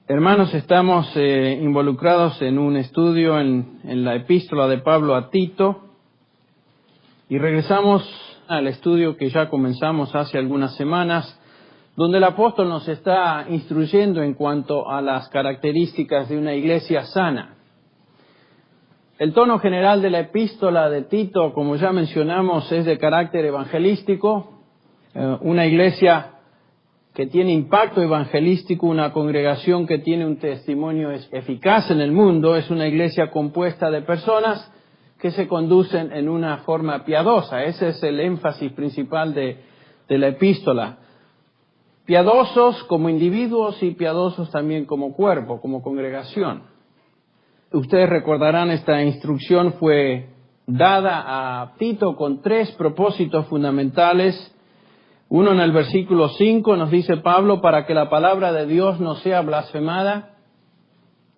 Hermanos, estamos involucrados en un estudio en la epístola de Pablo a Tito y regresamos al estudio que ya comenzamos hace algunas semanas, donde el apóstol nos está instruyendo en cuanto a las características de una iglesia sana. El tono general de la epístola de Tito, como ya mencionamos, es de carácter evangelístico, una iglesia que tiene impacto evangelístico, una congregación que tiene un testimonio eficaz en el mundo, es una iglesia compuesta de personas que se conducen en una forma piadosa. Ese es el énfasis principal de la epístola. Piadosos como individuos y piadosos también como cuerpo, como congregación. Ustedes recordarán, esta instrucción fue dada a Tito con 3 propósitos fundamentales. Uno, en el versículo 5 nos dice Pablo, para que la palabra de Dios no sea blasfemada.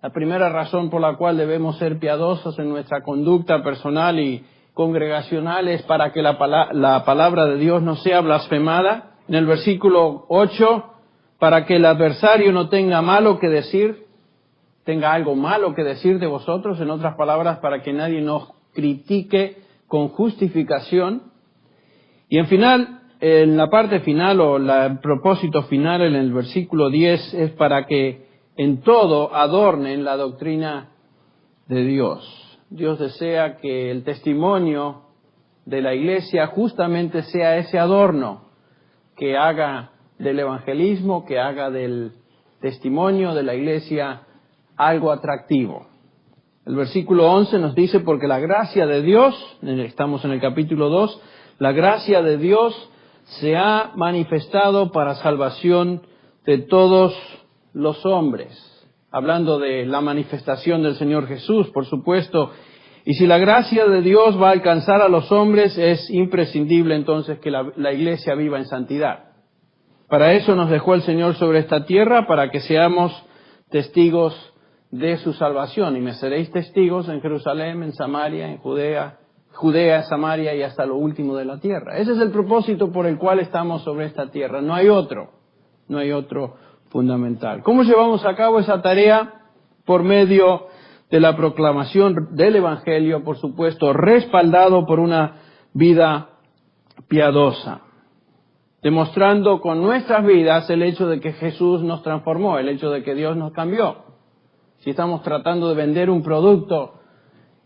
La primera razón por la cual debemos ser piadosos en nuestra conducta personal y congregacional es para que la palabra de Dios no sea blasfemada. En el versículo 8, para que el adversario no tenga malo que decir, tenga algo malo que decir de vosotros, en otras palabras, para que nadie nos critique con justificación. Y en la parte final, el propósito final en el versículo 10 es para que en todo adornen la doctrina de Dios. Dios desea que el testimonio de la iglesia justamente sea ese adorno, que haga del evangelismo, que haga del testimonio de la iglesia algo atractivo. El versículo 11 nos dice, porque la gracia de Dios, estamos en el capítulo 2, la gracia de Dios se ha manifestado para salvación de todos los hombres. Hablando de la manifestación del Señor Jesús, por supuesto. Y si la gracia de Dios va a alcanzar a los hombres, es imprescindible entonces que la iglesia viva en santidad. Para eso nos dejó el Señor sobre esta tierra, para que seamos testigos de su salvación. Y me seréis testigos en Jerusalén, en Samaria, en Judea, Samaria y hasta lo último de la tierra. Ese es el propósito por el cual estamos sobre esta tierra. No hay otro fundamental. ¿Cómo llevamos a cabo esa tarea? Por medio de la proclamación del Evangelio, por supuesto, respaldado por una vida piadosa. Demostrando con nuestras vidas el hecho de que Jesús nos transformó, el hecho de que Dios nos cambió. Si estamos tratando de vender un producto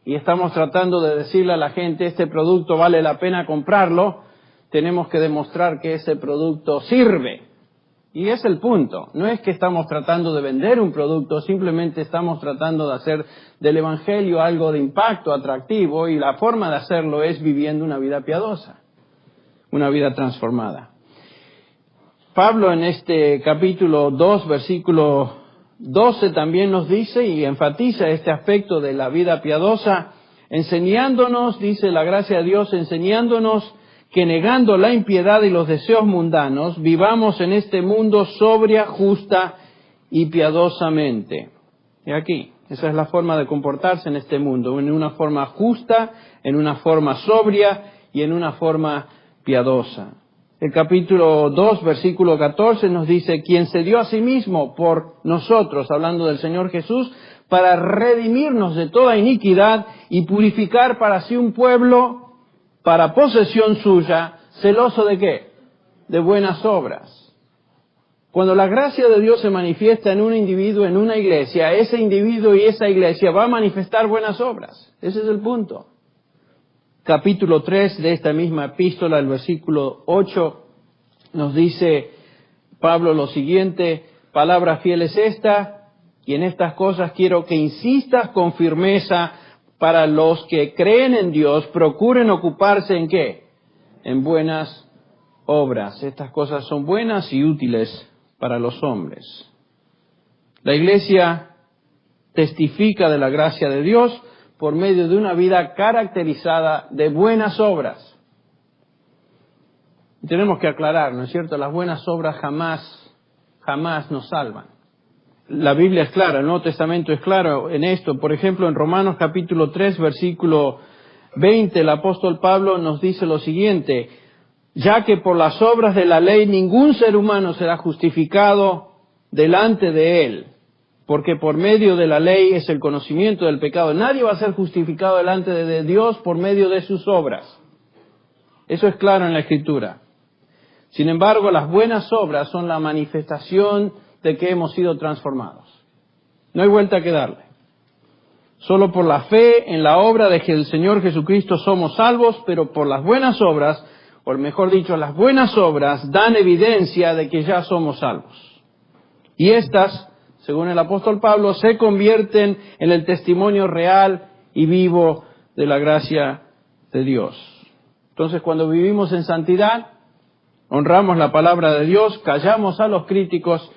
y estamos tratando de decirle a la gente, este producto vale la pena comprarlo, tenemos que demostrar que ese producto sirve. Y es el punto. No es que estamos tratando de vender un producto, simplemente estamos tratando de hacer del Evangelio algo de impacto atractivo, y la forma de hacerlo es viviendo una vida piadosa, una vida transformada. Pablo en este capítulo 2, versículo 12 también nos dice y enfatiza este aspecto de la vida piadosa, enseñándonos, dice la gracia de Dios, enseñándonos que negando la impiedad y los deseos mundanos, vivamos en este mundo sobria, justa y piadosamente. Y aquí, esa es la forma de comportarse en este mundo, en una forma justa, en una forma sobria y en una forma piadosa. El capítulo 2, versículo 14 nos dice, quien se dio a sí mismo por nosotros, hablando del Señor Jesús, para redimirnos de toda iniquidad y purificar para sí un pueblo para posesión suya, celoso ¿de qué? De buenas obras. Cuando la gracia de Dios se manifiesta en un individuo, en una iglesia, ese individuo y esa iglesia va a manifestar buenas obras. Ese es el punto. Capítulo 3 de esta misma epístola, el versículo 8, nos dice Pablo lo siguiente, palabra fiel es esta, y en estas cosas quiero que insistas con firmeza para los que creen en Dios, procuren ocuparse ¿en qué? En buenas obras. Estas cosas son buenas y útiles para los hombres. La iglesia testifica de la gracia de Dios por medio de una vida caracterizada de buenas obras. Tenemos que aclarar, ¿no es cierto? Las buenas obras jamás nos salvan. La Biblia es clara, el Nuevo Testamento es claro en esto. Por ejemplo, en Romanos capítulo 3, versículo 20, el apóstol Pablo nos dice lo siguiente, ya que por las obras de la ley ningún ser humano será justificado delante de él. porque por medio de la ley es el conocimiento del pecado. Nadie va a ser justificado delante de Dios por medio de sus obras. Eso es claro en la Escritura. Sin embargo, las buenas obras son la manifestación de que hemos sido transformados. No hay vuelta que darle. Solo por la fe en la obra del Señor Jesucristo somos salvos, pero por las buenas obras, o mejor dicho, las buenas obras dan evidencia de que ya somos salvos. Y estas, según el apóstol Pablo, se convierten en el testimonio real y vivo de la gracia de Dios. Entonces, cuando vivimos en santidad, honramos la palabra de Dios, callamos a los críticos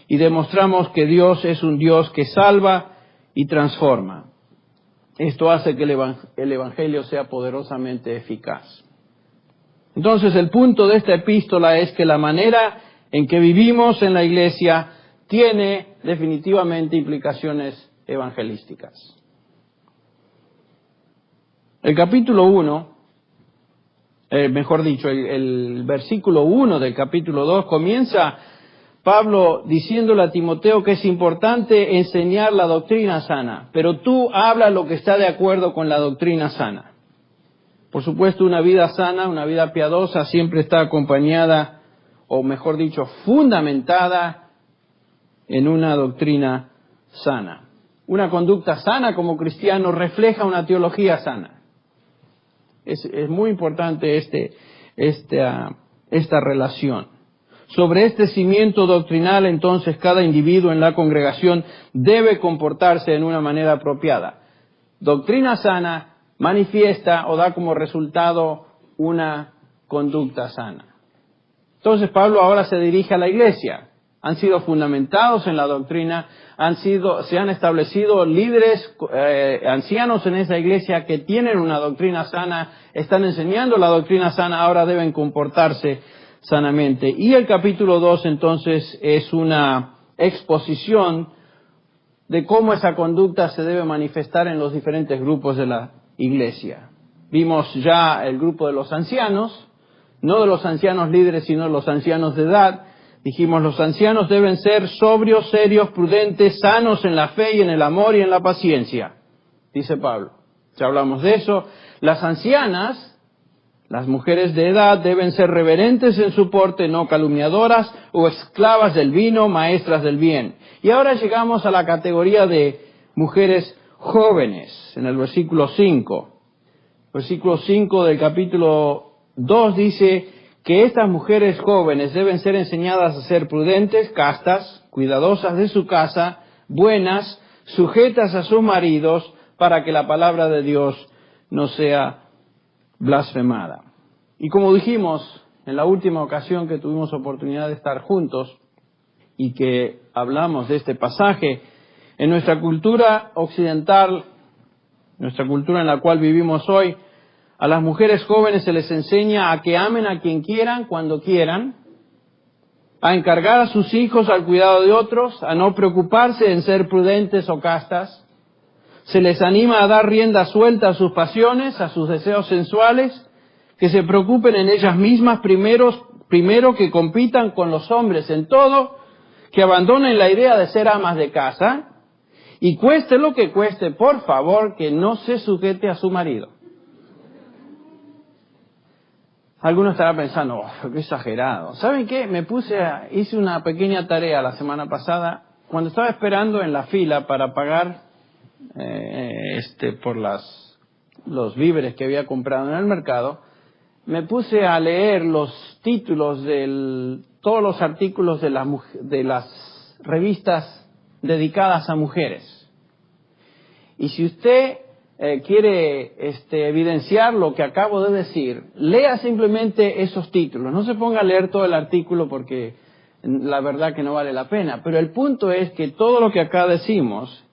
y demostramos que Dios es un Dios que salva y transforma. Esto hace que el Evangelio sea poderosamente eficaz. Entonces, el punto de esta epístola es que la manera en que vivimos en la iglesia tiene definitivamente implicaciones evangelísticas. El capítulo 1, el versículo 1 del capítulo 2 comienza Pablo diciéndole a Timoteo que es importante enseñar la doctrina sana, pero tú habla lo que está de acuerdo con la doctrina sana. Por supuesto, una vida sana, una vida piadosa siempre está acompañada, o mejor dicho, fundamentada en una doctrina sana. Una conducta sana como cristiano refleja una teología sana. Es muy importante esta relación. Sobre este cimiento doctrinal, entonces, cada individuo en la congregación debe comportarse en una manera apropiada. Doctrina sana manifiesta o da como resultado una conducta sana. Entonces, Pablo ahora se dirige a la iglesia. Han sido fundamentados en la doctrina, se han establecido líderes, ancianos en esa iglesia que tienen una doctrina sana, están enseñando la doctrina sana, ahora deben comportarse sanamente. Y el capítulo 2 entonces es una exposición de cómo esa conducta se debe manifestar en los diferentes grupos de la iglesia. Vimos ya el grupo de los ancianos, no de los ancianos líderes, sino de los ancianos de edad. Dijimos, los ancianos deben ser sobrios, serios, prudentes, sanos en la fe y en el amor y en la paciencia, dice Pablo. Ya hablamos de eso. Las ancianas, las mujeres de edad, deben ser reverentes en su porte, no calumniadoras o esclavas del vino, maestras del bien. Y ahora llegamos a la categoría de mujeres jóvenes, en el versículo 5. Versículo 5 del capítulo 2 dice que estas mujeres jóvenes deben ser enseñadas a ser prudentes, castas, cuidadosas de su casa, buenas, sujetas a sus maridos, para que la palabra de Dios no sea blasfemada. Y como dijimos en la última ocasión que tuvimos oportunidad de estar juntos y que hablamos de este pasaje, en nuestra cultura occidental, nuestra cultura en la cual vivimos hoy, a las mujeres jóvenes se les enseña a que amen a quien quieran, cuando quieran, a encargar a sus hijos al cuidado de otros, a no preocuparse en ser prudentes o castas. Se les anima a dar rienda suelta a sus pasiones, a sus deseos sensuales, que se preocupen en ellas mismas primero que compitan con los hombres en todo, que abandonen la idea de ser amas de casa, y cueste lo que cueste, por favor, que no se sujete a su marido. Algunos estarán pensando, qué exagerado. ¿Saben qué? Hice una pequeña tarea la semana pasada, cuando estaba esperando en la fila para pagar por los víveres que había comprado en el mercado, me puse a leer los títulos de todos los artículos de las revistas dedicadas a mujeres. Y si usted quiere evidenciar lo que acabo de decir, lea simplemente esos títulos. No se ponga a leer todo el artículo porque la verdad que no vale la pena. Pero el punto es que todo lo que acá decimos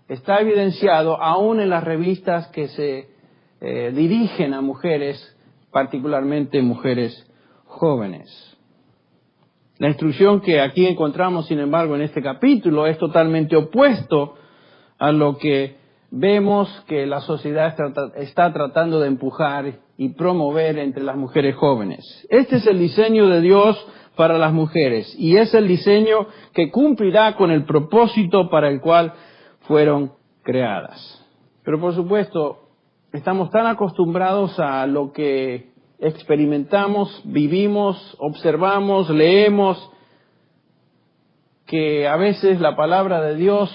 está evidenciado aún en las revistas que se dirigen a mujeres, particularmente mujeres jóvenes. La instrucción que aquí encontramos, sin embargo, en este capítulo es totalmente opuesto a lo que vemos que la sociedad está tratando de empujar y promover entre las mujeres jóvenes. Este es el diseño de Dios para las mujeres y es el diseño que cumplirá con el propósito para el cual fueron creadas. Pero por supuesto, estamos tan acostumbrados a lo que experimentamos, vivimos, observamos, leemos, que a veces la palabra de Dios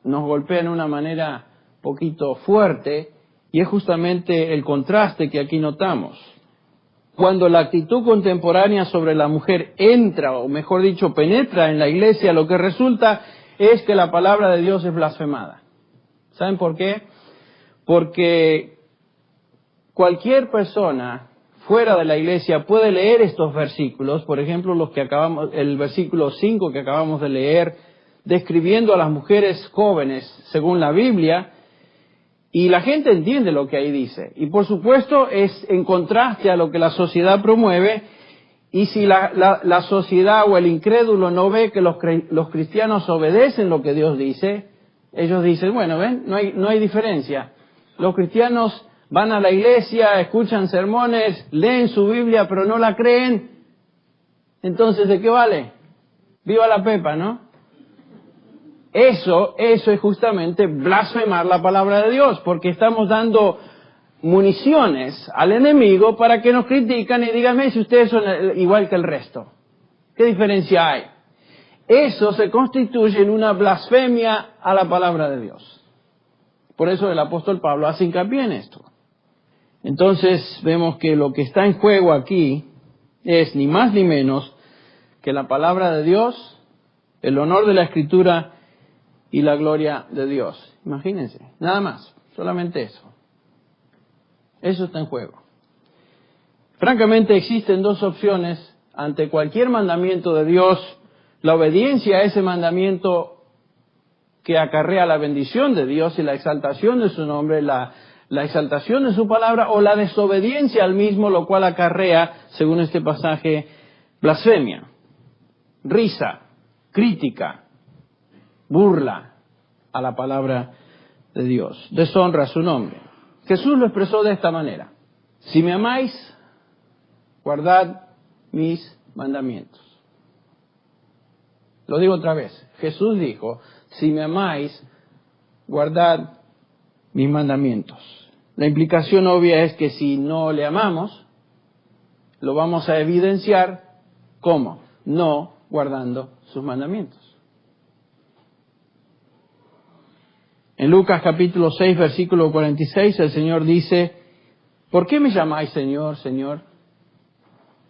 nos golpea de una manera poquito fuerte, y es justamente el contraste que aquí notamos. Cuando la actitud contemporánea sobre la mujer entra, o mejor dicho, penetra en la iglesia, lo que resulta es que la palabra de Dios es blasfemada. ¿Saben por qué? Porque cualquier persona fuera de la iglesia puede leer estos versículos, por ejemplo, el versículo 5 que acabamos de leer, describiendo a las mujeres jóvenes según la Biblia, y la gente entiende lo que ahí dice. Y por supuesto es en contraste a lo que la sociedad promueve, y si la sociedad o el incrédulo no ve que los cristianos obedecen lo que Dios dice, ellos dicen, bueno, ven, no hay diferencia. Los cristianos van a la iglesia, escuchan sermones, leen su Biblia, pero no la creen. Entonces, ¿de qué vale? Viva la pepa, ¿no? Eso es justamente blasfemar la palabra de Dios, porque estamos dando municiones al enemigo para que nos critican y digan, si ustedes son igual que el resto. ¿Qué diferencia hay? Eso se constituye en una blasfemia a la palabra de Dios. Por eso el apóstol Pablo hace hincapié en esto. Entonces vemos que lo que está en juego aquí es ni más ni menos que la palabra de Dios, el honor de la Escritura y la gloria de Dios. Imagínense, nada más, solamente eso. Eso está en juego. Francamente existen dos opciones ante cualquier mandamiento de Dios: la obediencia a ese mandamiento que acarrea la bendición de Dios y la exaltación de su nombre, la exaltación de su palabra, o la desobediencia al mismo, lo cual acarrea, según este pasaje, blasfemia, risa, crítica, burla a la palabra de Dios, deshonra a su nombre. Jesús lo expresó de esta manera: si me amáis, guardad mis mandamientos. Lo digo otra vez. Jesús dijo, si me amáis, guardad mis mandamientos. La implicación obvia es que si no le amamos, lo vamos a evidenciar, ¿cómo? No guardando sus mandamientos. En Lucas capítulo 6, versículo 46, el Señor dice, ¿por qué me llamáis Señor, Señor,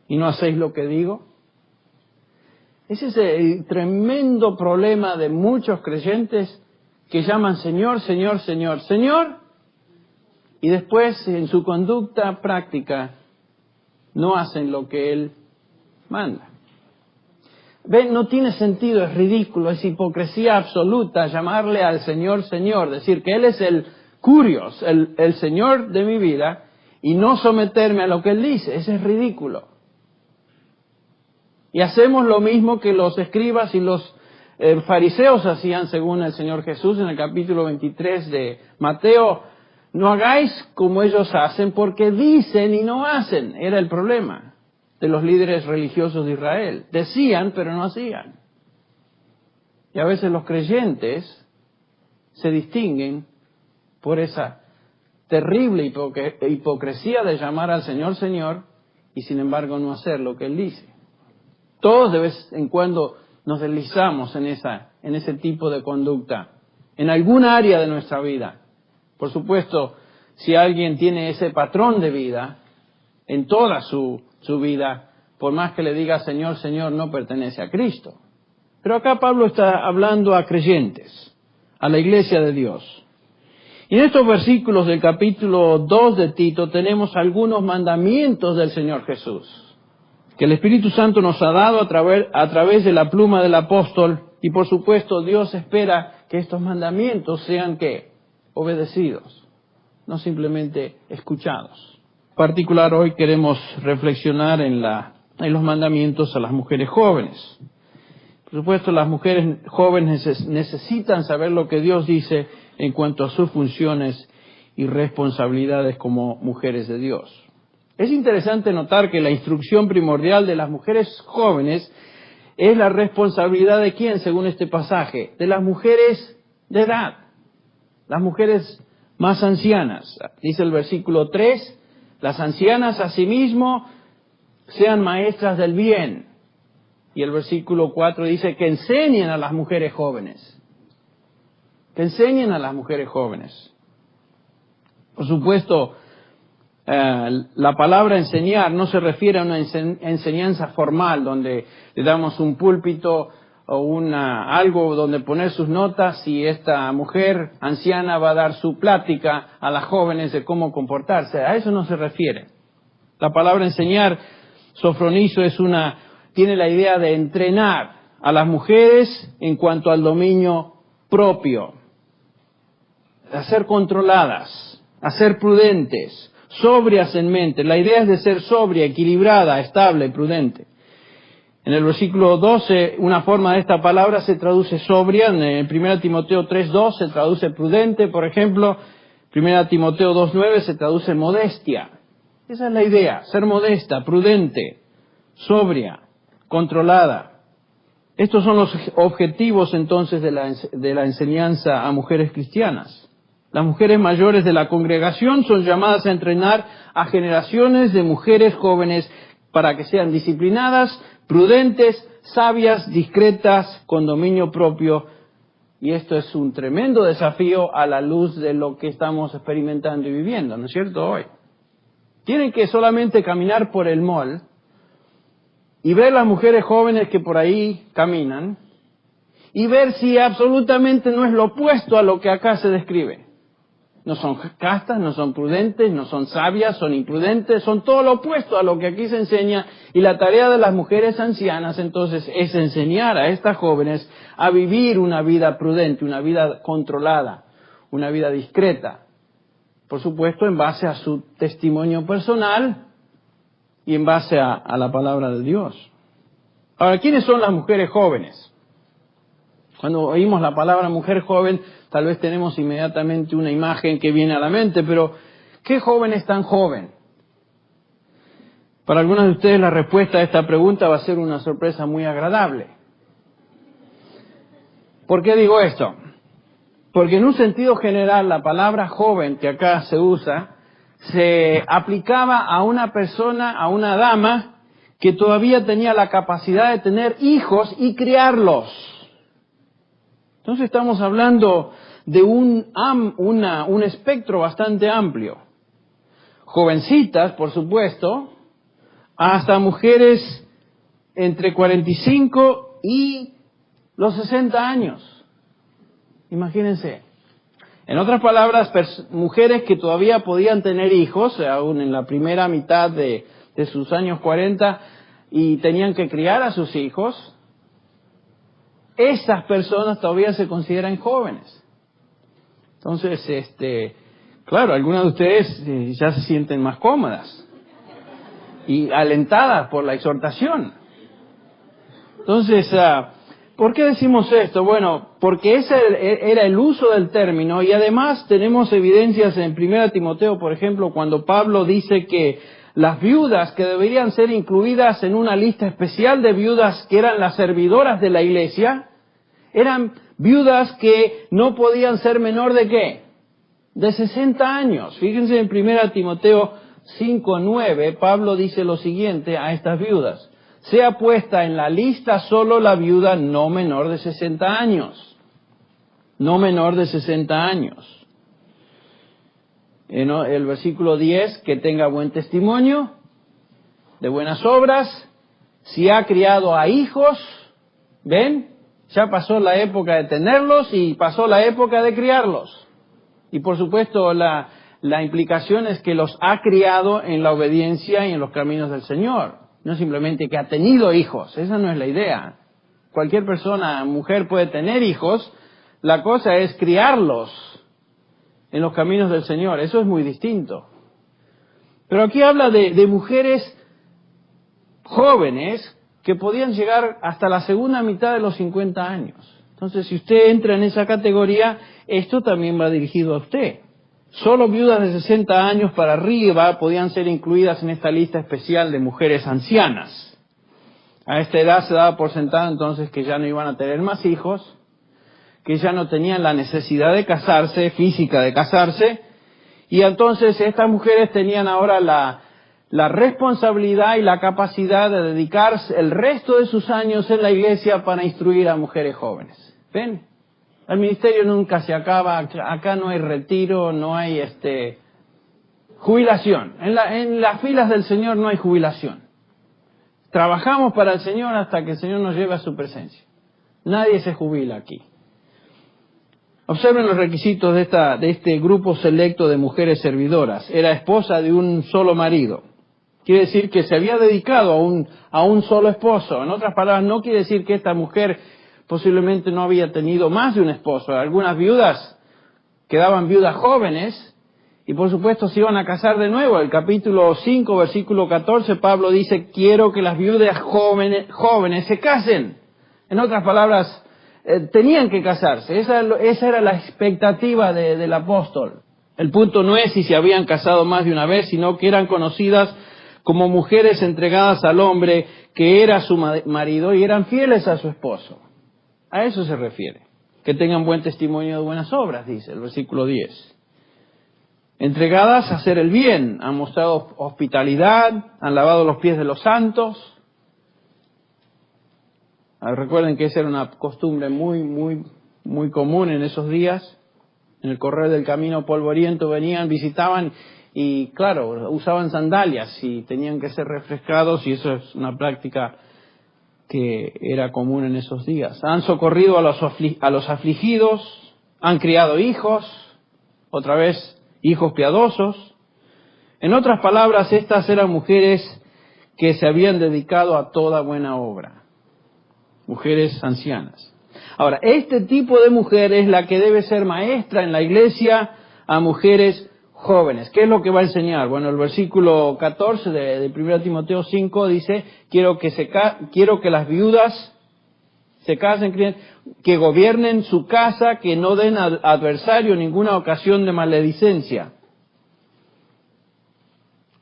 y no hacéis lo que digo? Ese es el tremendo problema de muchos creyentes que llaman Señor, Señor, Señor, Señor, y después en su conducta práctica no hacen lo que Él manda. Ven, no tiene sentido, es ridículo, es hipocresía absoluta llamarle al Señor, Señor, decir que Él es el Curios, el Señor de mi vida, y no someterme a lo que Él dice. Ese es ridículo. Y hacemos lo mismo que los escribas y los fariseos hacían según el Señor Jesús en el capítulo 23 de Mateo. No hagáis como ellos hacen, porque dicen y no hacen. Era el problema de los líderes religiosos de Israel. Decían, pero no hacían. Y a veces los creyentes se distinguen por esa terrible hipocresía de llamar al Señor, Señor, y sin embargo no hacer lo que Él dice. Todos de vez en cuando nos deslizamos en ese tipo de conducta, en alguna área de nuestra vida. Por supuesto, si alguien tiene ese patrón de vida en toda su vida, por más que le diga Señor, Señor, no pertenece a Cristo. Pero acá Pablo está hablando a creyentes, a la iglesia de Dios. Y en estos versículos del capítulo 2 de Tito tenemos algunos mandamientos del Señor Jesús, que el Espíritu Santo nos ha dado a través de la pluma del apóstol, y por supuesto Dios espera que estos mandamientos sean ¿qué? Obedecidos, no simplemente escuchados. En particular hoy queremos reflexionar en los mandamientos a las mujeres jóvenes. Por supuesto las mujeres jóvenes necesitan saber lo que Dios dice en cuanto a sus funciones y responsabilidades como mujeres de Dios. Es interesante notar que la instrucción primordial de las mujeres jóvenes es la responsabilidad de quién, según este pasaje, de las mujeres de edad, las mujeres más ancianas. Dice el versículo 3, las ancianas asimismo sean maestras del bien. Y el versículo 4 dice que enseñen a las mujeres jóvenes. Que enseñen a las mujeres jóvenes. Por supuesto, la palabra enseñar no se refiere a una enseñanza formal donde le damos un púlpito o algo donde poner sus notas y esta mujer anciana va a dar su plática a las jóvenes de cómo comportarse. A eso no se refiere. La palabra enseñar, sofronizo, tiene la idea de entrenar a las mujeres en cuanto al dominio propio, a ser controladas, a ser prudentes, sobrias en mente. La idea es de ser sobria, equilibrada, estable, prudente. En el versículo 12, una forma de esta palabra se traduce sobria. En 1 Timoteo 3:2 se traduce prudente, por ejemplo. 1 Timoteo 2:9 se traduce modestia. Esa es la idea, ser modesta, prudente, sobria, controlada. Estos son los objetivos entonces de la enseñanza a mujeres cristianas. Las mujeres mayores de la congregación son llamadas a entrenar a generaciones de mujeres jóvenes para que sean disciplinadas, prudentes, sabias, discretas, con dominio propio. Y esto es un tremendo desafío a la luz de lo que estamos experimentando y viviendo, ¿no es cierto? Hoy. Tienen que solamente caminar por el mall y ver las mujeres jóvenes que por ahí caminan y ver si absolutamente no es lo opuesto a lo que acá se describe. No son castas, no son prudentes, no son sabias, son imprudentes, son todo lo opuesto a lo que aquí se enseña. Y la tarea de las mujeres ancianas entonces es enseñar a estas jóvenes a vivir una vida prudente, una vida controlada, una vida discreta. Por supuesto, en base a su testimonio personal y en base a la palabra de Dios. Ahora, ¿quiénes son las mujeres jóvenes? Cuando oímos la palabra mujer joven, tal vez tenemos inmediatamente una imagen que viene a la mente, pero ¿qué joven es tan joven? Para algunos de ustedes la respuesta a esta pregunta va a ser una sorpresa muy agradable. ¿Por qué digo esto? Porque en un sentido general la palabra joven que acá se usa, se aplicaba a una persona, a una dama, que todavía tenía la capacidad de tener hijos y criarlos. Entonces estamos hablando de un espectro bastante amplio. Jovencitas, por supuesto, hasta mujeres entre 45 y los 60 años. Imagínense. En otras palabras, mujeres que todavía podían tener hijos, aún en la primera mitad de sus años 40, y tenían que criar a sus hijos. Esas personas todavía se consideran jóvenes. Entonces, claro, algunas de ustedes ya se sienten más cómodas y alentadas por la exhortación. Entonces, ¿por qué decimos esto? Bueno, porque ese era el uso del término y además tenemos evidencias en 1 Timoteo, por ejemplo, cuando Pablo dice que las viudas que deberían ser incluidas en una lista especial de viudas que eran las servidoras de la iglesia, eran viudas que no podían ser menor de ¿qué? De 60 años. Fíjense en 1 Timoteo 5:9, Pablo dice lo siguiente a estas viudas: sea puesta en la lista solo la viuda no menor de 60 años. No menor de 60 años. En el versículo 10, que tenga buen testimonio, de buenas obras, si ha criado a hijos, ¿ven? Ya pasó la época de tenerlos y pasó la época de criarlos. Y por supuesto la implicación es que los ha criado en la obediencia y en los caminos del Señor. No simplemente que ha tenido hijos, esa no es la idea. Cualquier persona, mujer, puede tener hijos, la cosa es criarlos en los caminos del Señor, eso es muy distinto. Pero aquí habla de mujeres jóvenes que podían llegar hasta la segunda mitad de los 50 años. Entonces, si usted entra en esa categoría, esto también va dirigido a usted. Solo viudas de 60 años para arriba podían ser incluidas en esta lista especial de mujeres ancianas. A esta edad se daba por sentado entonces que ya no iban a tener más hijos, que ya no tenían la necesidad de casarse, física de casarse, y entonces estas mujeres tenían ahora la responsabilidad y la capacidad de dedicarse el resto de sus años en la iglesia para instruir a mujeres jóvenes. ¿Ven? El ministerio nunca se acaba, acá no hay retiro, no hay jubilación. En las filas del Señor no hay jubilación. Trabajamos para el Señor hasta que el Señor nos lleve a su presencia. Nadie se jubila aquí. Observen los requisitos de este grupo selecto de mujeres servidoras. Era esposa de un solo marido. Quiere decir que se había dedicado a un solo esposo. En otras palabras, no quiere decir que esta mujer posiblemente no había tenido más de un esposo. Algunas viudas quedaban viudas jóvenes y por supuesto se iban a casar de nuevo. El capítulo 5, versículo 14, Pablo dice, quiero que las viudas jóvenes se casen. En otras palabras, tenían que casarse. Esa era la expectativa del apóstol. El punto no es si se habían casado más de una vez, sino que eran conocidas como mujeres entregadas al hombre que era su marido y eran fieles a su esposo. A eso se refiere. Que tengan buen testimonio de buenas obras, dice el versículo 10. Entregadas a hacer el bien, han mostrado hospitalidad, han lavado los pies de los santos. Recuerden que esa era una costumbre muy común en esos días. En el correr del camino polvoriento venían, visitaban y claro, usaban sandalias y tenían que ser refrescados y eso es una práctica que era común en esos días. Han socorrido a los afligidos, han criado hijos, otra vez hijos piadosos. En otras palabras, estas eran mujeres que se habían dedicado a toda buena obra. Mujeres ancianas. Ahora, este tipo de mujer es la que debe ser maestra en la iglesia a mujeres jóvenes. ¿Qué es lo que va a enseñar? Bueno, el versículo 14 de 1 Timoteo 5 dice, quiero que las viudas se casen, que gobiernen su casa, que no den al adversario ninguna ocasión de maledicencia.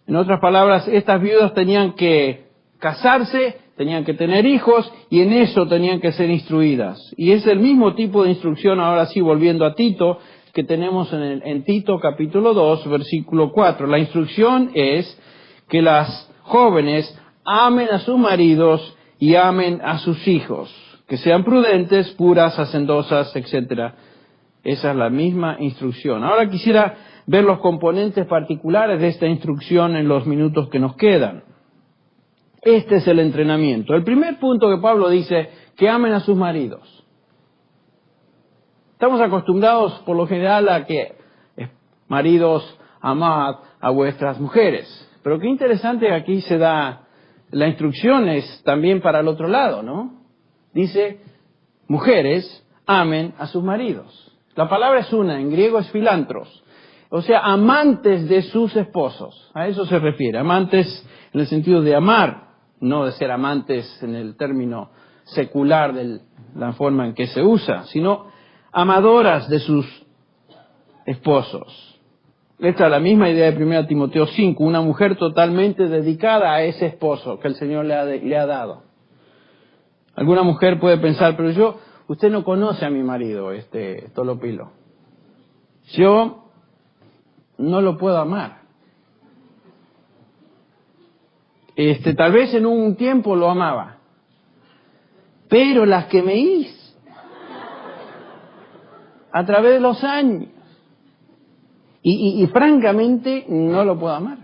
En otras palabras, estas viudas tenían que casarse, tenían que tener hijos y en eso tenían que ser instruidas. Y es el mismo tipo de instrucción, ahora sí, volviendo a Tito, que tenemos en Tito capítulo 2, versículo 4. La instrucción es que las jóvenes amen a sus maridos y amen a sus hijos, que sean prudentes, puras, hacendosas, etc. Esa es la misma instrucción. Ahora quisiera ver los componentes particulares de esta instrucción en los minutos que nos quedan. Este es el entrenamiento. El primer punto que Pablo dice, que amen a sus maridos. Estamos acostumbrados por lo general a que, maridos, amad a vuestras mujeres. Pero qué interesante que aquí se da, la instrucción es también para el otro lado, ¿no? Dice, mujeres, amen a sus maridos. La palabra es una, en griego es filantros. O sea, amantes de sus esposos. A eso se refiere. Amantes en el sentido de amar, no de ser amantes en el término secular de la forma en que se usa, sino amadoras de sus esposos. Esta es la misma idea de 1 Timoteo 5, una mujer totalmente dedicada a ese esposo que el Señor le ha dado. Alguna mujer puede pensar, pero usted no conoce a mi marido, Tolopilo. Yo no lo puedo amar. Tal vez en un tiempo lo amaba, pero las que me hizo a través de los años, y francamente no lo puedo amar.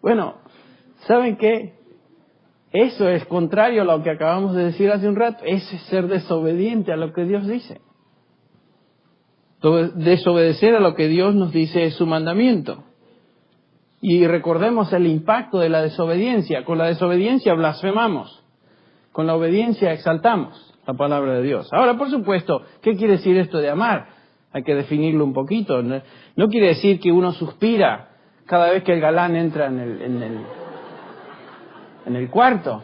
Bueno, ¿saben qué? Eso es contrario a lo que acabamos de decir hace un rato. Eso es ser desobediente a lo que Dios dice. Desobedecer a lo que Dios nos dice es su mandamiento. Y recordemos el impacto de la desobediencia. Con la desobediencia blasfemamos. Con la obediencia exaltamos la palabra de Dios. Ahora, por supuesto, ¿qué quiere decir esto de amar? Hay que definirlo un poquito. No quiere decir que uno suspira cada vez que el galán entra en el cuarto.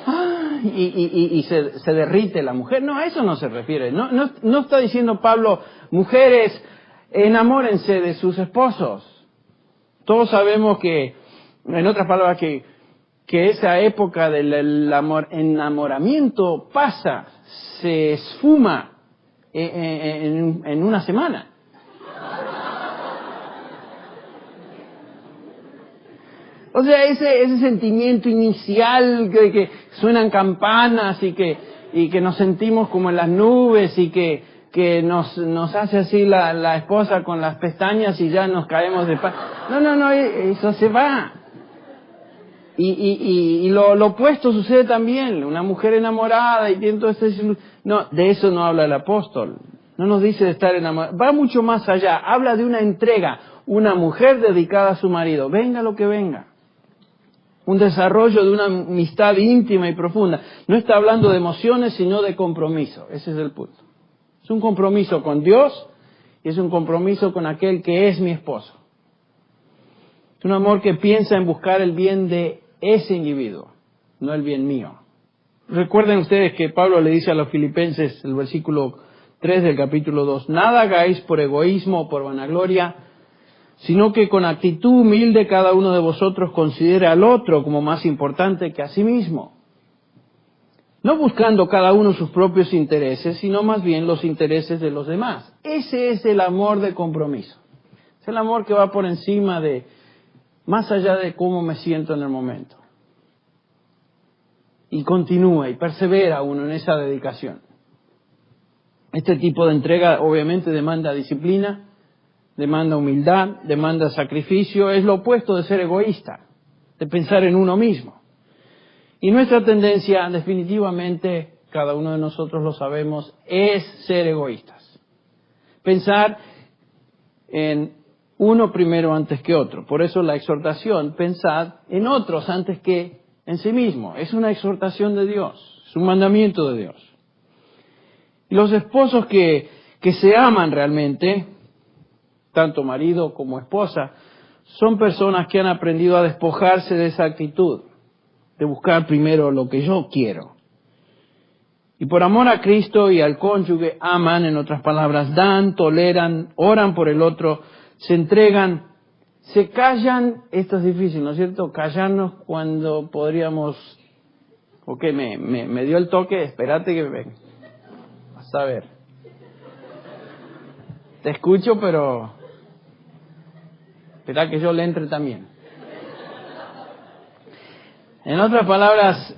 ¡Ay! y se derrite la mujer. No, a eso no se refiere. No está diciendo Pablo, mujeres, enamórense de sus esposos. Todos sabemos que, en otras palabras, que esa época del enamoramiento pasa, se esfuma en una semana. O sea, ese sentimiento inicial que suenan campanas y que nos sentimos como en las nubes y que nos hace así la esposa con las pestañas y ya nos caemos de paz. No, eso se va. Y lo opuesto sucede también. Una mujer enamorada y tiene todo este... No, de eso no habla el apóstol. No nos dice de estar enamorada. Va mucho más allá. Habla de una entrega. Una mujer dedicada a su marido. Venga lo que venga. Un desarrollo de una amistad íntima y profunda. No está hablando de emociones, sino de compromiso. Ese es el punto. Es un compromiso con Dios y es un compromiso con aquel que es mi esposo. Es un amor que piensa en buscar el bien de ese individuo, no el bien mío. Recuerden ustedes que Pablo le dice a los filipenses, el versículo 3 del capítulo 2, nada hagáis por egoísmo o por vanagloria, sino que con actitud humilde cada uno de vosotros considere al otro como más importante que a sí mismo. No buscando cada uno sus propios intereses, sino más bien los intereses de los demás. Ese es el amor de compromiso. Es el amor que va por encima de, más allá de cómo me siento en el momento. Y continúa y persevera uno en esa dedicación. Este tipo de entrega obviamente demanda disciplina, demanda humildad, demanda sacrificio, es lo opuesto de ser egoísta, de pensar en uno mismo. Y nuestra tendencia, definitivamente, cada uno de nosotros lo sabemos, es ser egoístas. Pensar en uno primero antes que otro. Por eso la exhortación, pensad en otros antes que en sí mismo. Es una exhortación de Dios, es un mandamiento de Dios. Y los esposos que se aman realmente, tanto marido como esposa, son personas que han aprendido a despojarse de esa actitud, de buscar primero lo que yo quiero. Y por amor a Cristo y al cónyuge, aman, en otras palabras, dan, toleran, oran por el otro, se entregan, se callan. Esto es difícil, ¿no es cierto? Callarnos cuando podríamos... Ok, me dio el toque, espérate que ven. Vas a ver. Te escucho, pero... espera que yo le entre también. En otras palabras,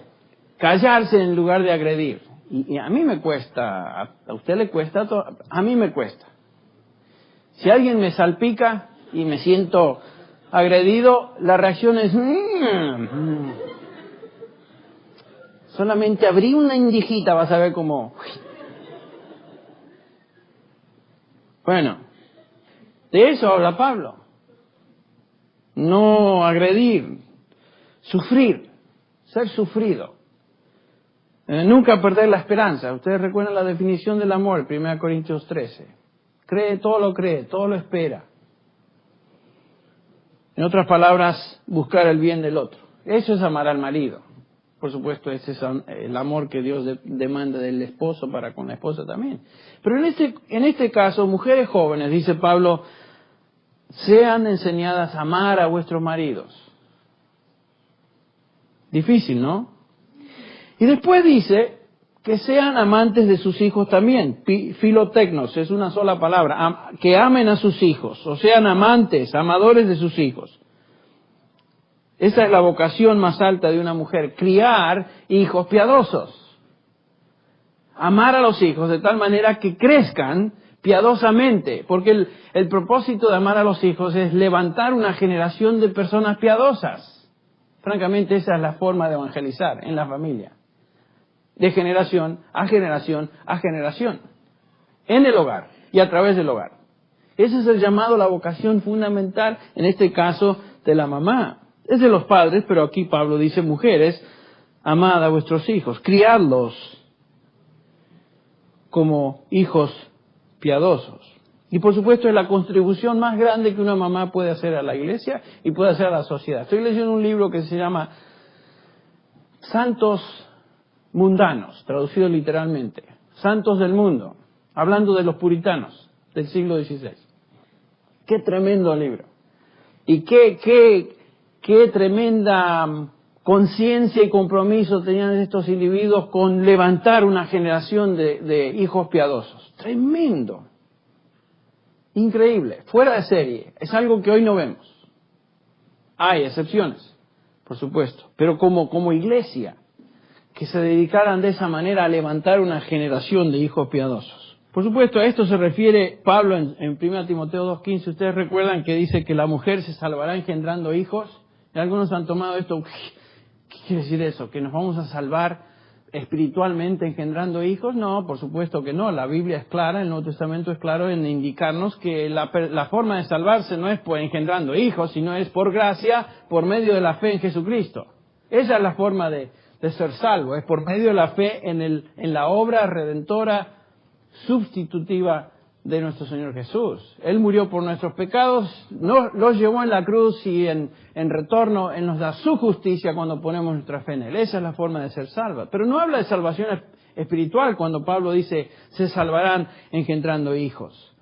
callarse en lugar de agredir. Y a mí me cuesta, a usted le cuesta, a mí me cuesta. Si alguien me salpica y me siento agredido, la reacción es... Solamente abrí una indijita, vas a ver cómo... Bueno, de eso habla Pablo. No agredir, sufrir, ser sufrido. Nunca perder la esperanza. Ustedes recuerdan la definición del amor, 1 Corintios 13. Cree, todo lo espera. En otras palabras, buscar el bien del otro. Eso es amar al marido. Por supuesto, ese es el amor que Dios demanda del esposo para con la esposa también. Pero en este caso, mujeres jóvenes, dice Pablo, sean enseñadas a amar a vuestros maridos. Difícil, ¿no? Y después dice que sean amantes de sus hijos también. Filotecnos, es una sola palabra. Que amen a sus hijos, o sean amantes, amadores de sus hijos. Esa es la vocación más alta de una mujer, criar hijos piadosos. Amar a los hijos de tal manera que crezcan piadosamente, porque el propósito de amar a los hijos es levantar una generación de personas piadosas. Francamente, esa es la forma de evangelizar en la familia. De generación a generación a generación. En el hogar y a través del hogar. Ese es el llamado, la vocación fundamental, en este caso, de la mamá. Es de los padres, pero aquí Pablo dice, mujeres, amad a vuestros hijos, criadlos como hijos piadosos. Y por supuesto es la contribución más grande que una mamá puede hacer a la iglesia y puede hacer a la sociedad. Estoy leyendo un libro que se llama Santos mundanos, traducido literalmente, santos del mundo, hablando de los puritanos del siglo XVI. Qué tremendo libro. Y qué tremenda conciencia y compromiso tenían estos individuos con levantar una generación de hijos piadosos. Tremendo. Increíble. Fuera de serie. Es algo que hoy no vemos. Hay excepciones, por supuesto. Pero como iglesia, que se dedicaran de esa manera a levantar una generación de hijos piadosos. Por supuesto, a esto se refiere Pablo en 1 Timoteo 2:15. Ustedes recuerdan que dice que la mujer se salvará engendrando hijos. Y algunos han tomado esto. ¿Qué quiere decir eso? ¿Que nos vamos a salvar espiritualmente engendrando hijos? No, por supuesto que no. La Biblia es clara, el Nuevo Testamento es claro en indicarnos que la forma de salvarse no es por engendrando hijos, sino es por gracia, por medio de la fe en Jesucristo. Esa es la forma de ser salvo, es por medio de la fe en la obra redentora sustitutiva de nuestro Señor Jesús. Él murió por nuestros pecados, los llevó en la cruz y en retorno Él nos da su justicia cuando ponemos nuestra fe en Él. Esa es la forma de ser salva. Pero no habla de salvación espiritual cuando Pablo dice se salvarán engendrando hijos.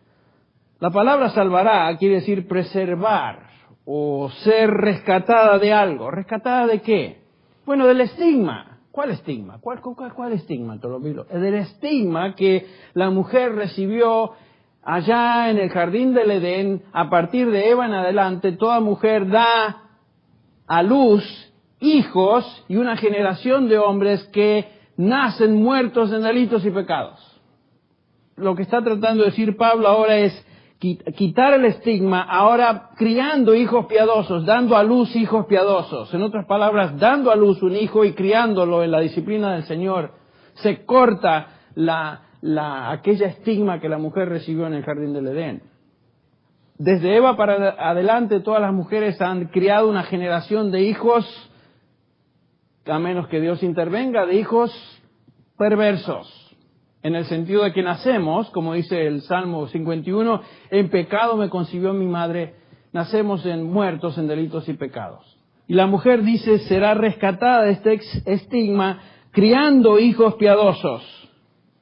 La palabra salvará quiere decir preservar o ser rescatada de algo. ¿Rescatada de qué? Bueno, del estigma. ¿Cuál estigma? ¿Cuál estigma? Del estigma que la mujer recibió allá en el jardín del Edén. A partir de Eva en adelante, toda mujer da a luz hijos y una generación de hombres que nacen muertos en delitos y pecados. Lo que está tratando de decir Pablo ahora es quitar el estigma, ahora criando hijos piadosos, dando a luz hijos piadosos. En otras palabras, dando a luz un hijo y criándolo en la disciplina del Señor, se corta aquella estigma que la mujer recibió en el jardín del Edén. Desde Eva para adelante, todas las mujeres han criado una generación de hijos, a menos que Dios intervenga, de hijos perversos. En el sentido de que nacemos, como dice el Salmo 51, en pecado me concibió mi madre, nacemos muertos en delitos y pecados. Y la mujer dice, será rescatada de este estigma, criando hijos piadosos.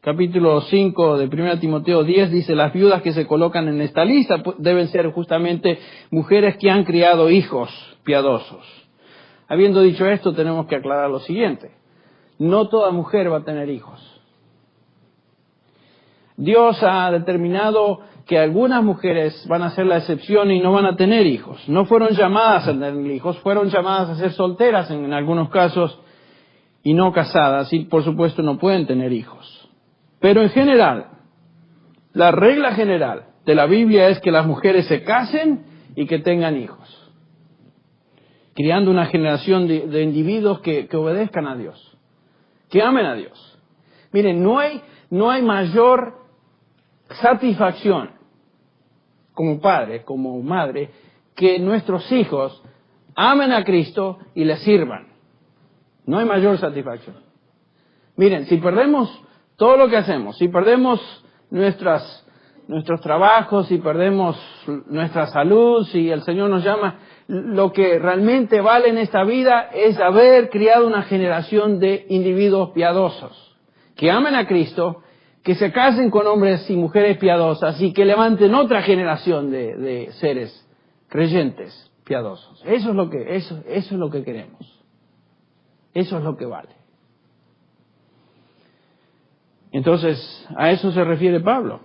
Capítulo 5 de 1 Timoteo 10 dice, las viudas que se colocan en esta lista deben ser justamente mujeres que han criado hijos piadosos. Habiendo dicho esto, tenemos que aclarar lo siguiente. No toda mujer va a tener hijos. Dios ha determinado que algunas mujeres van a ser la excepción y no van a tener hijos. No fueron llamadas a tener hijos, fueron llamadas a ser solteras en algunos casos y no casadas, y por supuesto no pueden tener hijos. Pero en general, la regla general de la Biblia es que las mujeres se casen y que tengan hijos, criando una generación de individuos que obedezcan a Dios, que amen a Dios. Miren, no hay mayor satisfacción como padre, como madre, que nuestros hijos amen a Cristo y le sirvan. No hay mayor satisfacción. Miren, si perdemos todo lo que hacemos, si perdemos nuestros trabajos, si perdemos nuestra salud, si el Señor nos llama, lo que realmente vale en esta vida es haber criado una generación de individuos piadosos, que amen a Cristo, que se casen con hombres y mujeres piadosas y que levanten otra generación de seres creyentes piadosos. Eso es lo que queremos. Eso es lo que vale. Entonces, a eso se refiere Pablo.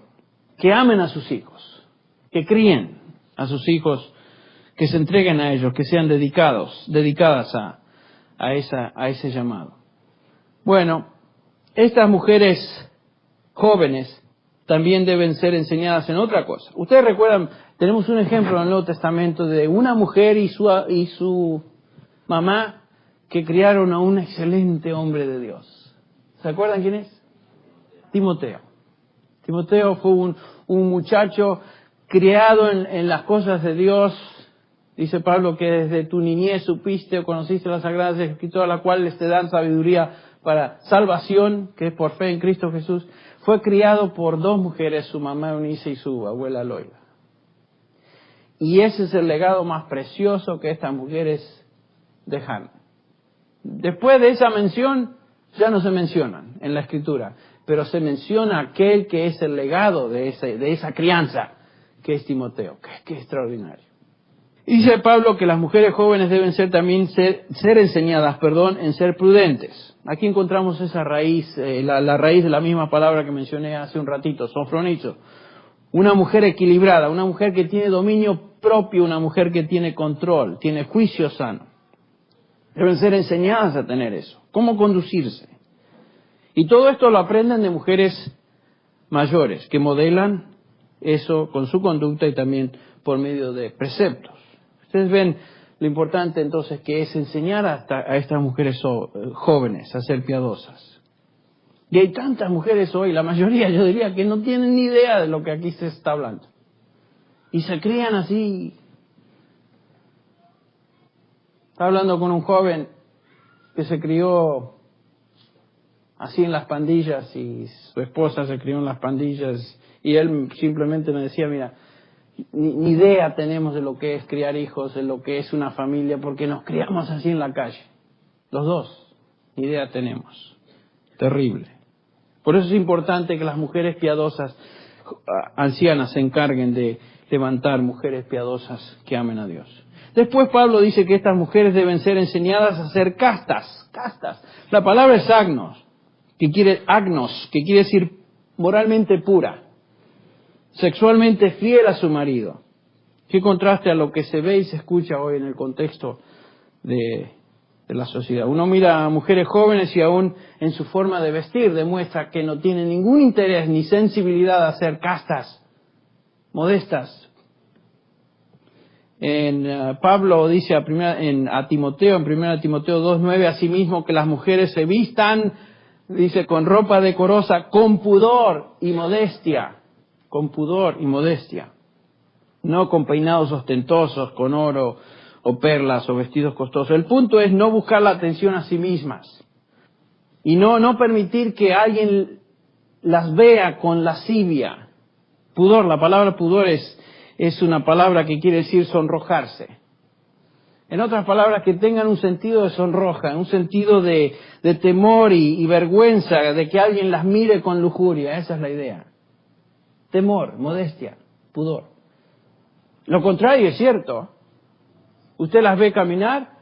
Que amen a sus hijos, que críen a sus hijos, que se entreguen a ellos, que sean dedicadas a ese llamado. Bueno, estas mujeres jóvenes también deben ser enseñadas en otra cosa. Ustedes recuerdan, tenemos un ejemplo en el Nuevo Testamento de una mujer y su mamá que criaron a un excelente hombre de Dios. ¿Se acuerdan quién es? Timoteo. Timoteo fue un muchacho criado en las cosas de Dios. Dice Pablo que desde tu niñez supiste o conociste las Sagradas Escrituras, las cuales te dan sabiduría para salvación, que es por fe en Cristo Jesús. Fue criado por dos mujeres, su mamá Eunice y su abuela Loida. Y ese es el legado más precioso que estas mujeres dejaron. Después de esa mención, ya no se mencionan en la Escritura, pero se menciona aquel que es el legado de esa crianza, que es Timoteo. ¡Qué extraordinario! Y dice Pablo que las mujeres jóvenes deben ser también ser enseñadas, en ser prudentes. Aquí encontramos esa raíz, la raíz de la misma palabra que mencioné hace un ratito, sofronizo. Una mujer equilibrada, una mujer que tiene dominio propio, una mujer que tiene control, tiene juicio sano. Deben ser enseñadas a tener eso. ¿Cómo conducirse? Y todo esto lo aprenden de mujeres mayores, que modelan eso con su conducta y también por medio de preceptos. Ustedes ven lo importante entonces que es enseñar a estas mujeres jóvenes a ser piadosas. Y hay tantas mujeres hoy, la mayoría yo diría que no tienen ni idea de lo que aquí se está hablando. Y se crían así. Estaba hablando con un joven que se crió así en las pandillas y su esposa se crió en las pandillas y él simplemente me decía, mira, ni idea tenemos de lo que es criar hijos, de lo que es una familia, porque nos criamos así en la calle. Los dos, ni idea tenemos. Terrible. Por eso es importante que las mujeres piadosas, ancianas, se encarguen de levantar mujeres piadosas que amen a Dios. Después Pablo dice que estas mujeres deben ser enseñadas a ser castas. La palabra es agnos, que quiere decir moralmente pura, sexualmente fiel a su marido. Qué contraste a lo que se ve y se escucha hoy en el contexto de la sociedad. Uno mira a mujeres jóvenes y aún en su forma de vestir demuestra que no tienen ningún interés ni sensibilidad a ser castas, modestas. Pablo dice a Timoteo, en 1 Timoteo 2:9, asimismo que las mujeres se vistan, dice, con ropa decorosa, con pudor y modestia. Con pudor y modestia. No con peinados ostentosos, con oro o perlas o vestidos costosos. El punto es no buscar la atención a sí mismas. Y no permitir que alguien las vea con lascivia. Pudor, la palabra pudor es una palabra que quiere decir sonrojarse. En otras palabras, que tengan un sentido de sonroja, un sentido de temor y vergüenza, de que alguien las mire con lujuria. Esa es la idea. Temor, modestia, pudor. Lo contrario es cierto. Usted las ve caminar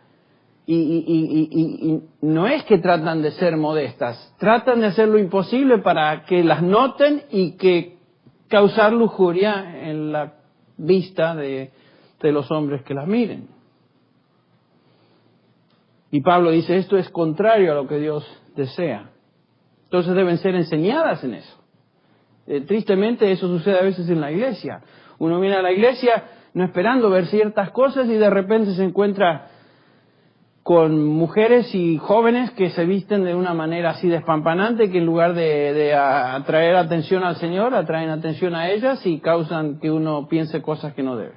y no es que tratan de ser modestas, tratan de hacer lo imposible para que las noten y que causar lujuria en la vista de los hombres que las miren. Y Pablo dice, esto es contrario a lo que Dios desea. Entonces deben ser enseñadas en eso. Tristemente eso sucede a veces en la iglesia. Uno viene a la iglesia no esperando ver ciertas cosas y de repente se encuentra con mujeres y jóvenes que se visten de una manera así despampanante, que en lugar de atraer atención al Señor, atraen atención a ellas y causan que uno piense cosas que no debe.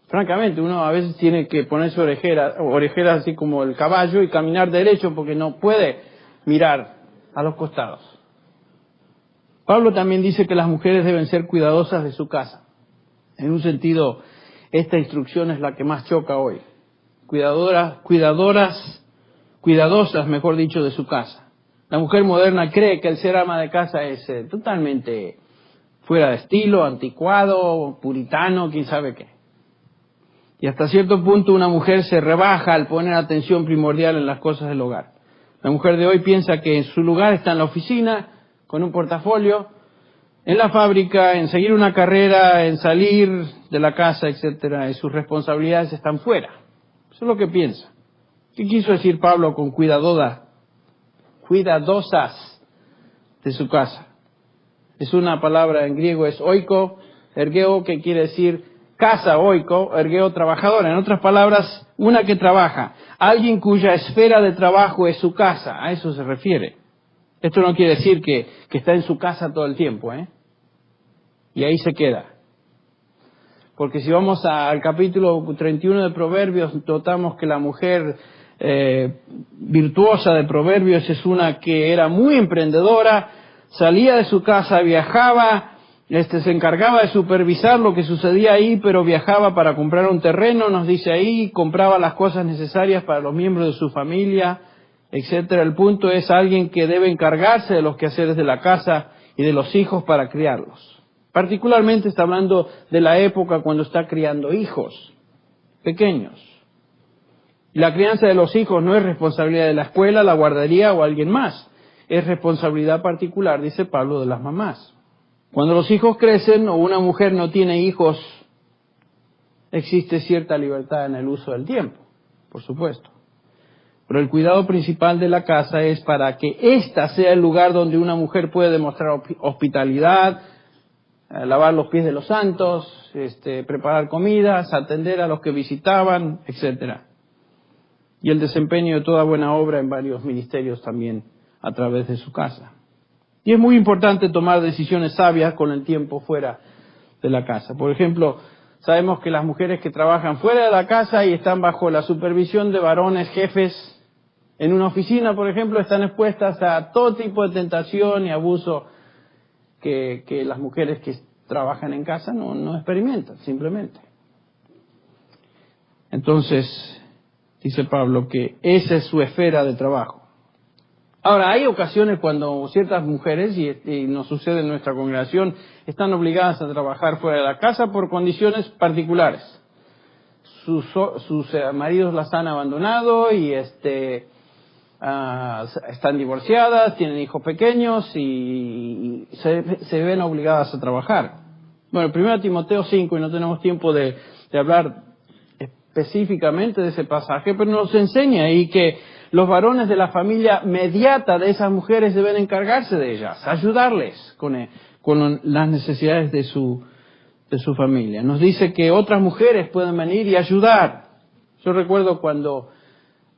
Francamente, uno a veces tiene que ponerse orejeras así como el caballo y caminar derecho porque no puede mirar a los costados. Pablo también dice que las mujeres deben ser cuidadosas de su casa. En un sentido, esta instrucción es la que más choca hoy. Cuidadosas, mejor dicho, de su casa. La mujer moderna cree que el ser ama de casa es totalmente fuera de estilo, anticuado, puritano, quién sabe qué. Y hasta cierto punto una mujer se rebaja al poner atención primordial en las cosas del hogar. La mujer de hoy piensa que su lugar está en la oficina, con un portafolio, en la fábrica, en seguir una carrera, en salir de la casa, etcétera, y sus responsabilidades están fuera. Eso es lo que piensa. ¿Qué quiso decir Pablo con cuidadosas de su casa? Es una palabra en griego, es oiko, ergeo, que quiere decir casa, oiko, ergeo, trabajadora. En otras palabras, una que trabaja. Alguien cuya esfera de trabajo es su casa. A eso se refiere. Esto no quiere decir que está en su casa todo el tiempo, y ahí se queda. Porque si vamos al capítulo 31 de Proverbios, notamos que la mujer virtuosa de Proverbios es una que era muy emprendedora, salía de su casa, viajaba, se encargaba de supervisar lo que sucedía ahí, pero viajaba para comprar un terreno, nos dice ahí, compraba las cosas necesarias para los miembros de su familia, etcétera. El punto es alguien que debe encargarse de los quehaceres de la casa y de los hijos para criarlos. Particularmente está hablando de la época cuando está criando hijos pequeños. La crianza de los hijos no es responsabilidad de la escuela, la guardería o alguien más. Es responsabilidad particular, dice Pablo, de las mamás. Cuando los hijos crecen o una mujer no tiene hijos, existe cierta libertad en el uso del tiempo, por supuesto. Pero el cuidado principal de la casa es para que ésta sea el lugar donde una mujer puede demostrar hospitalidad, lavar los pies de los santos, preparar comidas, atender a los que visitaban, etcétera. Y el desempeño de toda buena obra en varios ministerios también a través de su casa. Y es muy importante tomar decisiones sabias con el tiempo fuera de la casa. Por ejemplo, sabemos que las mujeres que trabajan fuera de la casa y están bajo la supervisión de varones jefes en una oficina, por ejemplo, están expuestas a todo tipo de tentación y abuso que las mujeres que trabajan en casa no experimentan, simplemente. Entonces, dice Pablo que esa es su esfera de trabajo. Ahora, hay ocasiones cuando ciertas mujeres, y nos sucede en nuestra congregación, están obligadas a trabajar fuera de la casa por condiciones particulares. Sus maridos las han abandonado y están divorciadas, tienen hijos pequeños y se ven obligadas a trabajar. Bueno, 1 Timoteo 5, y no tenemos tiempo de hablar específicamente de ese pasaje, pero nos enseña ahí que los varones de la familia mediata de esas mujeres deben encargarse de ellas, ayudarles con las necesidades de su familia. Nos dice que otras mujeres pueden venir y ayudar. Yo recuerdo cuando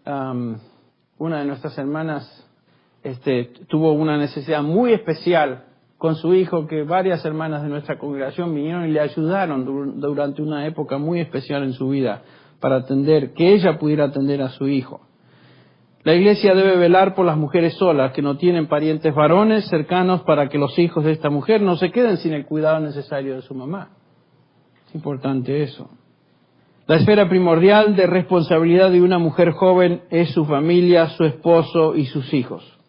una de nuestras hermanas tuvo una necesidad muy especial con su hijo, que varias hermanas de nuestra congregación vinieron y le ayudaron durante una época muy especial en su vida para que ella pudiera atender a su hijo. La iglesia debe velar por las mujeres solas que no tienen parientes varones cercanos para que los hijos de esta mujer no se queden sin el cuidado necesario de su mamá. Es importante eso. La esfera primordial de responsabilidad de una mujer joven es su familia, su esposo y sus hijos.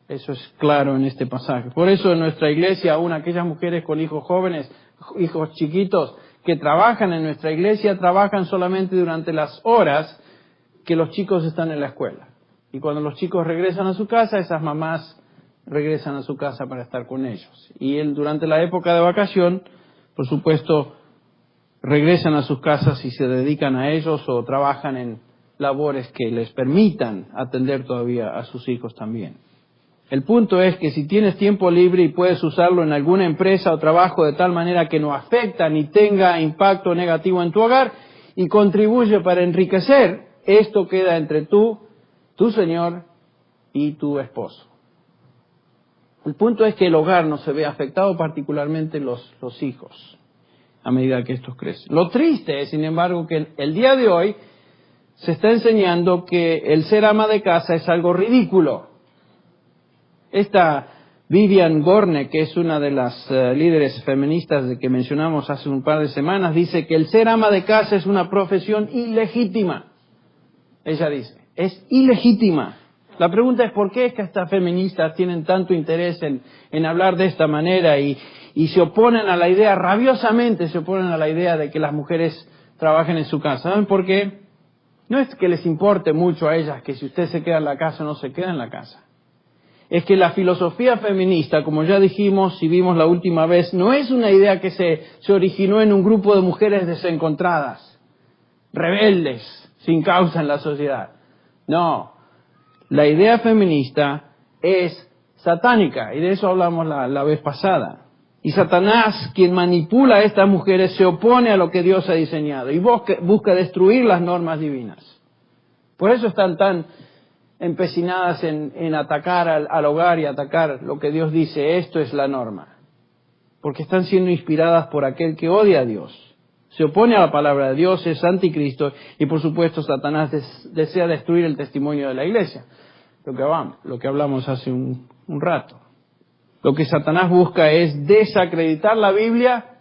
Eso es claro en este pasaje. Por eso en nuestra iglesia, aún aquellas mujeres con hijos jóvenes, hijos chiquitos, que trabajan en nuestra iglesia, trabajan solamente durante las horas que los chicos están en la escuela. Y cuando los chicos regresan a su casa, esas mamás regresan a su casa para estar con ellos. Y durante la época de vacación, por supuesto, regresan a sus casas y se dedican a ellos o trabajan en labores que les permitan atender todavía a sus hijos también. El punto es que si tienes tiempo libre y puedes usarlo en alguna empresa o trabajo de tal manera que no afecta ni tenga impacto negativo en tu hogar y contribuye para enriquecer, esto queda entre tú, tu Señor y tu esposo. El punto es que el hogar no se ve afectado, particularmente los hijos, a medida que estos crecen. Lo triste es, sin embargo, que el día de hoy se está enseñando que el ser ama de casa es algo ridículo. Esta Vivian Gornick, que es una de las líderes feministas de que mencionamos hace un par de semanas, dice que el ser ama de casa es una profesión ilegítima. Ella dice, es ilegítima. La pregunta es por qué es que estas feministas tienen tanto interés en hablar de esta manera y se oponen a la idea, rabiosamente se oponen a la idea de que las mujeres trabajen en su casa. ¿Saben por qué? No es que les importe mucho a ellas que si usted se queda en la casa o no se queda en la casa. Es que la filosofía feminista, como ya dijimos y vimos la última vez, no es una idea que se originó en un grupo de mujeres desencontradas, rebeldes, sin causa en la sociedad. No, la idea feminista es satánica, y de eso hablamos la vez pasada. Y Satanás, quien manipula a estas mujeres, se opone a lo que Dios ha diseñado y busca destruir las normas divinas. Por eso están tan empecinadas en atacar al hogar y atacar lo que Dios dice, esto es la norma. Porque están siendo inspiradas por aquel que odia a Dios. Se opone a la palabra de Dios, es anticristo, y por supuesto Satanás desea destruir el testimonio de la iglesia. Lo que hablamos hace un rato. Lo que Satanás busca es desacreditar la Biblia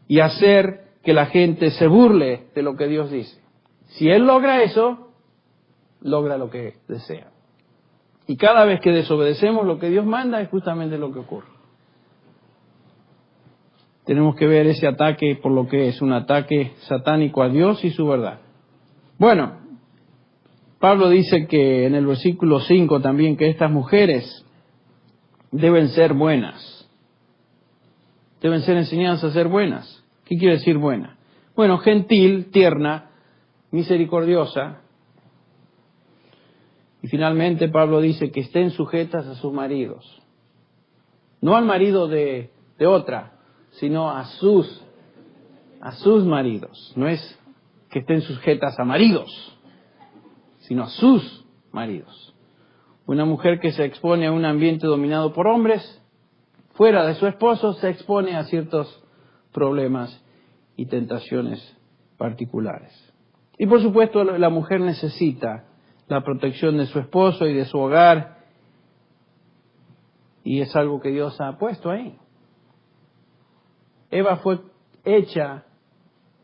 y hacer que la gente se burle de lo que Dios dice. Si él logra eso, logra lo que desea. Y cada vez que desobedecemos lo que Dios manda es justamente lo que ocurre. Tenemos que ver ese ataque por lo que es un ataque satánico a Dios y su verdad. Bueno, Pablo dice que en el versículo 5 también que estas mujeres deben ser buenas. Deben ser enseñadas a ser buenas. ¿Qué quiere decir buena? Bueno, gentil, tierna, misericordiosa. Y finalmente Pablo dice que estén sujetas a sus maridos. No al marido de otra, sino a sus maridos. No es que estén sujetas a maridos, sino a sus maridos. Una mujer que se expone a un ambiente dominado por hombres, fuera de su esposo, se expone a ciertos problemas y tentaciones particulares. Y por supuesto la mujer necesita la protección de su esposo y de su hogar, y es algo que Dios ha puesto ahí. Eva fue hecha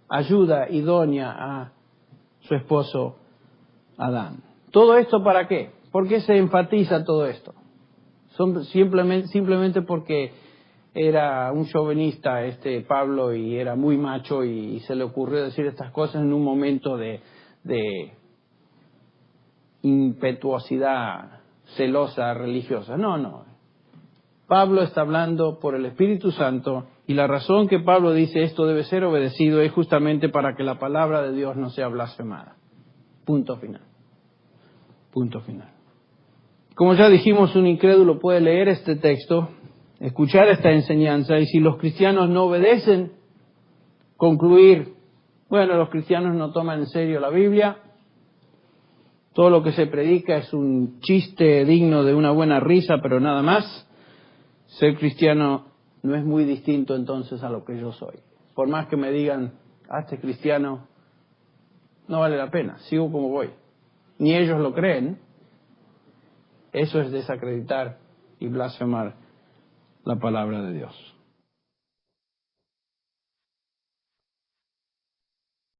ayuda idónea a su esposo Adán. ¿Todo esto para qué? ¿Por qué se enfatiza todo esto? Simplemente porque era un chauvinista Pablo y era muy macho y se le ocurrió decir estas cosas en un momento de impetuosidad celosa religiosa. No. Pablo está hablando por el Espíritu Santo y la razón que Pablo dice esto debe ser obedecido es justamente para que la palabra de Dios no sea blasfemada. Punto final. Punto final. Como ya dijimos, un incrédulo puede leer este texto, escuchar esta enseñanza y si los cristianos no obedecen, concluir, bueno, los cristianos no toman en serio la Biblia, todo lo que se predica es un chiste digno de una buena risa, pero nada más. Ser cristiano no es muy distinto entonces a lo que yo soy. Por más que me digan, hazte cristiano, no vale la pena, sigo como voy. Ni ellos lo creen. Eso es desacreditar y blasfemar la palabra de Dios.